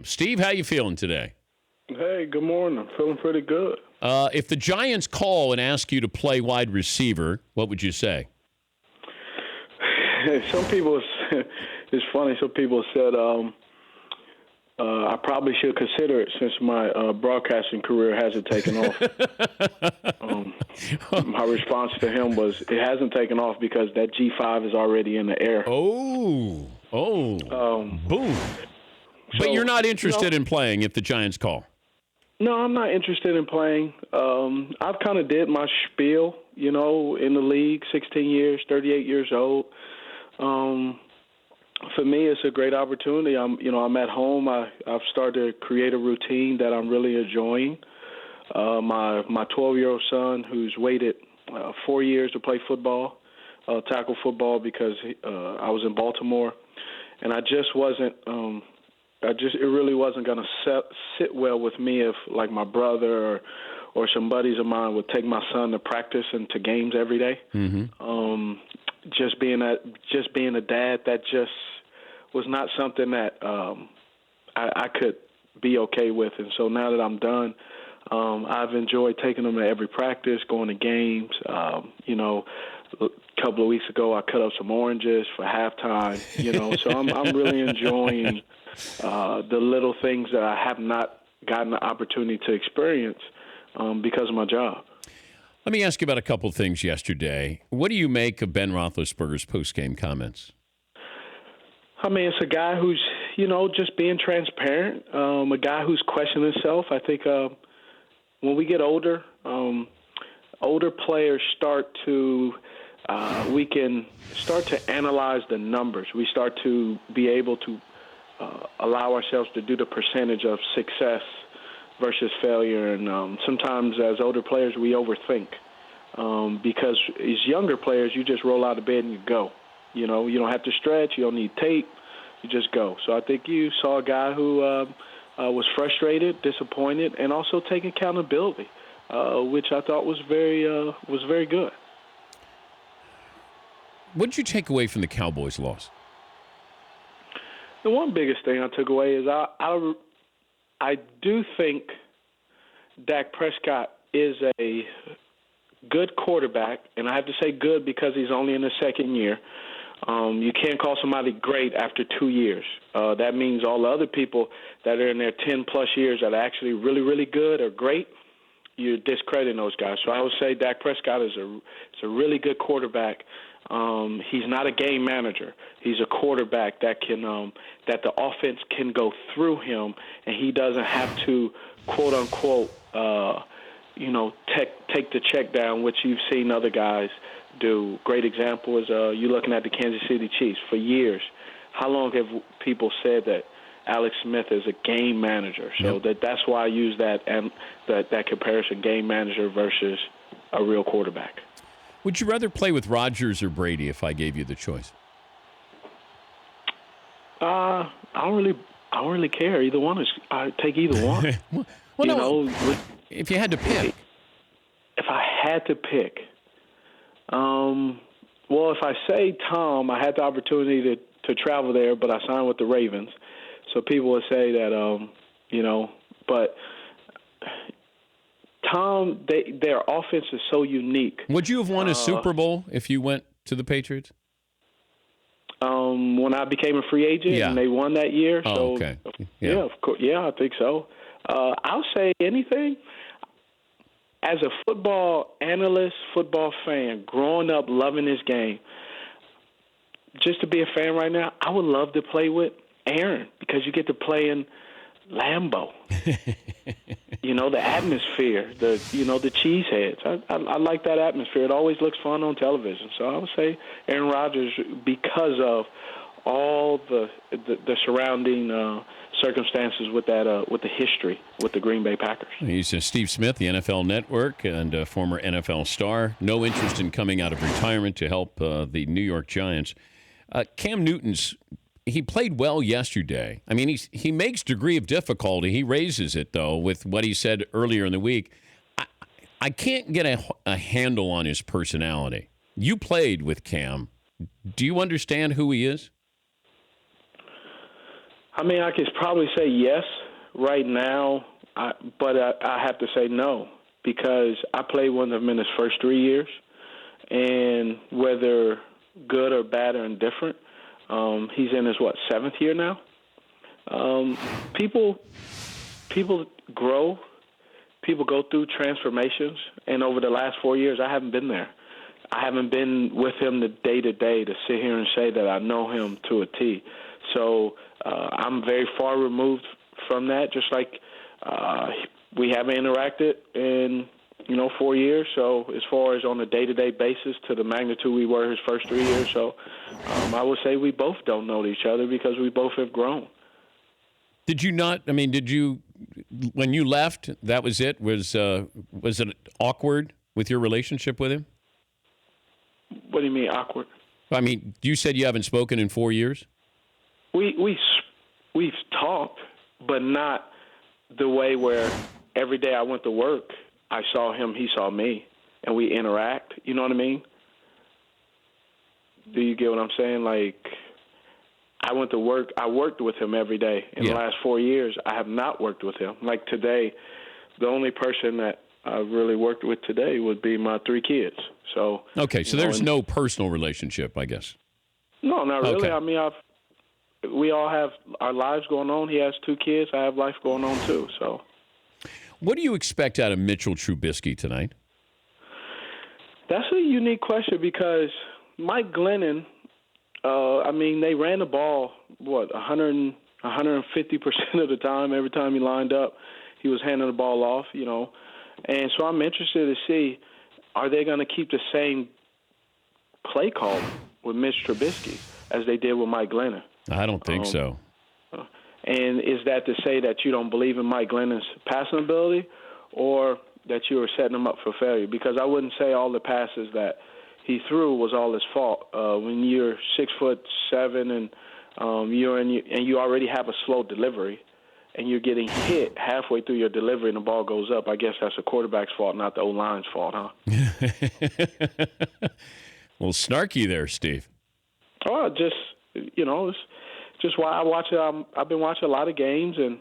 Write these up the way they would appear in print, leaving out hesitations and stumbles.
Steve, how you feeling today? Hey, good morning. I'm feeling pretty good. If the Giants call and ask you to play wide receiver, what would you say? Some people, it's funny, some people said I probably should consider it since my broadcasting career hasn't taken off. My response to him was, it hasn't taken off because that G5 is already in the air. Boom. But So, you're not interested in playing if the Giants call? No, I'm not interested in playing. I've kind of did my spiel, in the league, 16 years, 38 years old. For me, it's a great opportunity. I'm at home. I've started to create a routine that I'm really enjoying. My 12-year-old son, who's waited 4 years to play football, tackle football, because I was in Baltimore, and I just wasn't. It really wasn't going to sit well with me if, like, my brother or some buddies of mine would take my son to practice and to games every day. Mm-hmm. Just being a dad, that just was not something that I could be okay with. And so now that I'm done, I've enjoyed taking them to every practice, going to games. A couple of weeks ago, I cut up some oranges for halftime. So I'm really enjoying the little things that I have not gotten the opportunity to experience because of my job. Let me ask you about a couple of things yesterday. What do you make of Ben Roethlisberger's post-game comments? I mean, it's a guy who's, just being transparent, a guy who's questioning himself. I think when we get older, older players we can start to analyze the numbers. We start to be able to allow ourselves to do the percentage of success versus failure. And sometimes as older players, we overthink because as younger players, you just roll out of bed and you go. You don't have to stretch. You don't need tape. You just go. So I think you saw a guy who was frustrated, disappointed, and also taking accountability, which I thought was very good. What did you take away from the Cowboys' loss? The one biggest thing I took away is I do think Dak Prescott is a good quarterback, and I have to say good because he's only in his second year. You can't call somebody great after 2 years. That means all the other people that are in their 10-plus years that are actually really, really good or great, you're discrediting those guys. So I would say Dak Prescott is a really good quarterback. He's not a game manager. He's a quarterback that can that the offense can go through him, and he doesn't have to quote unquote take the check down, which you've seen other guys do. Great example is you're looking at the Kansas City Chiefs for years. How long have people said that Alex Smith is a game manager? So that's why I use that comparison, game manager versus a real quarterback. Would you rather play with Rodgers or Brady if I gave you the choice? I don't really care. Either one is. I take either one. If you had to pick. If I had to pick, if I say Tom, I had the opportunity to travel there, but I signed with the Ravens, so people would say that but. Tom, their offense is so unique. Would you have won a Super Bowl if you went to the Patriots? When I became a free agent and they won that year. Oh, okay. Yeah, of course. Yeah, I think so. I'll say anything. As a football analyst, football fan, growing up loving this game, just to be a fan right now, I would love to play with Aaron because you get to play in Lambeau. The atmosphere, the cheeseheads. I like that atmosphere. It always looks fun on television. So I would say Aaron Rodgers because of all the surrounding circumstances with that with the history with the Green Bay Packers. He's Steve Smith, the NFL Network, and former NFL star. No interest in coming out of retirement to help the New York Giants. Cam Newton's. He played well yesterday. I mean, he makes degree of difficulty. He raises it, though, with what he said earlier in the week. I can't get a handle on his personality. You played with Cam. Do you understand who he is? I mean, I could probably say yes right now, but I have to say no because I played with him in his first 3 years, and whether good or bad or indifferent, he's in his, seventh year now? People grow. People go through transformations, and over the last 4 years, I haven't been there. I haven't been with him the day-to-day to sit here and say that I know him to a T. So I'm very far removed from that, just like we haven't interacted in, 4 years. So as far as on a day-to-day basis to the magnitude we were his first 3 years. So I would say we both don't know each other because we both have grown. Did you, when you left, that was it? Was it awkward with your relationship with him? What do you mean awkward? I mean, you said you haven't spoken in 4 years? We've talked, but not the way where every day I went to work, I saw him, he saw me, and we interact. You know what I mean? Do you get what I'm saying? Like, I went to work. I worked with him every day. In the last 4 years, I have not worked with him. Like today, the only person that I really worked with today would be my 3 kids. So okay, so there's no personal relationship, I guess. No, not really. Okay. I mean, we all have our lives going on. He has 2 kids. I have life going on too. So, what do you expect out of Mitchell Trubisky tonight? That's a unique question because Mike Glennon. They ran the ball 150% of the time. Every time he lined up, he was handing the ball off. And so I'm interested to see, are they going to keep the same play call with Mitch Trubisky as they did with Mike Glennon? I don't think so. And is that to say that you don't believe in Mike Glennon's passing ability or that you are setting him up for failure? Because I wouldn't say all the passes that he threw was all his fault. When you're 6'7" and you already have a slow delivery, and you're getting hit halfway through your delivery and the ball goes up, I guess that's the quarterback's fault, not the O-line's fault, huh? Well, snarky there, Steve. Oh, it's just why I watch it. I've been watching a lot of games and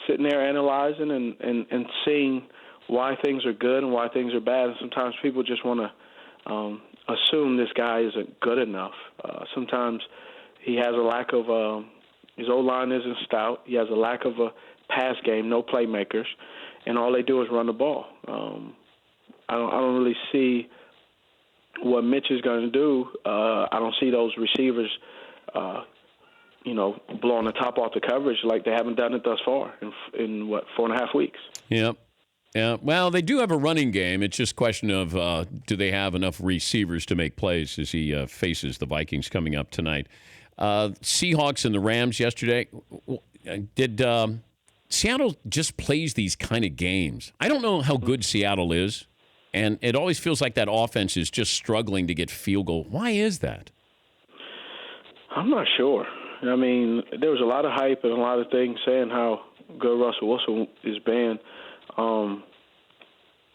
sitting there analyzing and seeing why things are good and why things are bad. And sometimes people just want to assume this guy isn't good enough. Sometimes he has a lack of his O-line isn't stout. He has a lack of a pass game, no playmakers, and all they do is run the ball. I don't really see what Mitch is going to do. I don't see those receivers, blowing the top off the coverage like they haven't done it thus far in 4.5 weeks. Yep. Yeah, well, they do have a running game. It's just a question of do they have enough receivers to make plays as he faces the Vikings coming up tonight. Seahawks and the Rams yesterday. Did Seattle just plays these kind of games? I don't know how good Seattle is, and it always feels like that offense is just struggling to get field goal. Why is that? I'm not sure. I mean, there was a lot of hype and a lot of things saying how good Russell Wilson is been.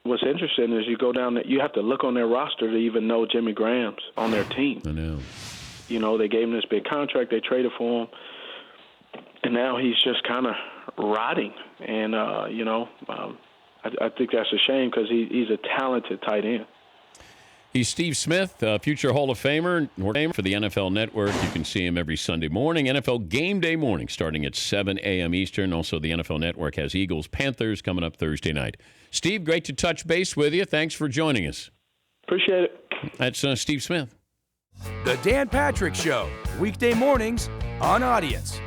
What's interesting is you go down there, you have to look on their roster to even know Jimmy Graham's on their team. I know. They gave him this big contract, they traded for him, and now he's just kind of rotting. And, I think that's a shame because he's a talented tight end. He's Steve Smith, future Hall of Famer for the NFL Network. You can see him every Sunday morning, NFL Game Day morning, starting at 7 a.m. Eastern. Also, the NFL Network has Eagles, Panthers coming up Thursday night. Steve, great to touch base with you. Thanks for joining us. Appreciate it. That's Steve Smith. The Dan Patrick Show, weekday mornings on Audience.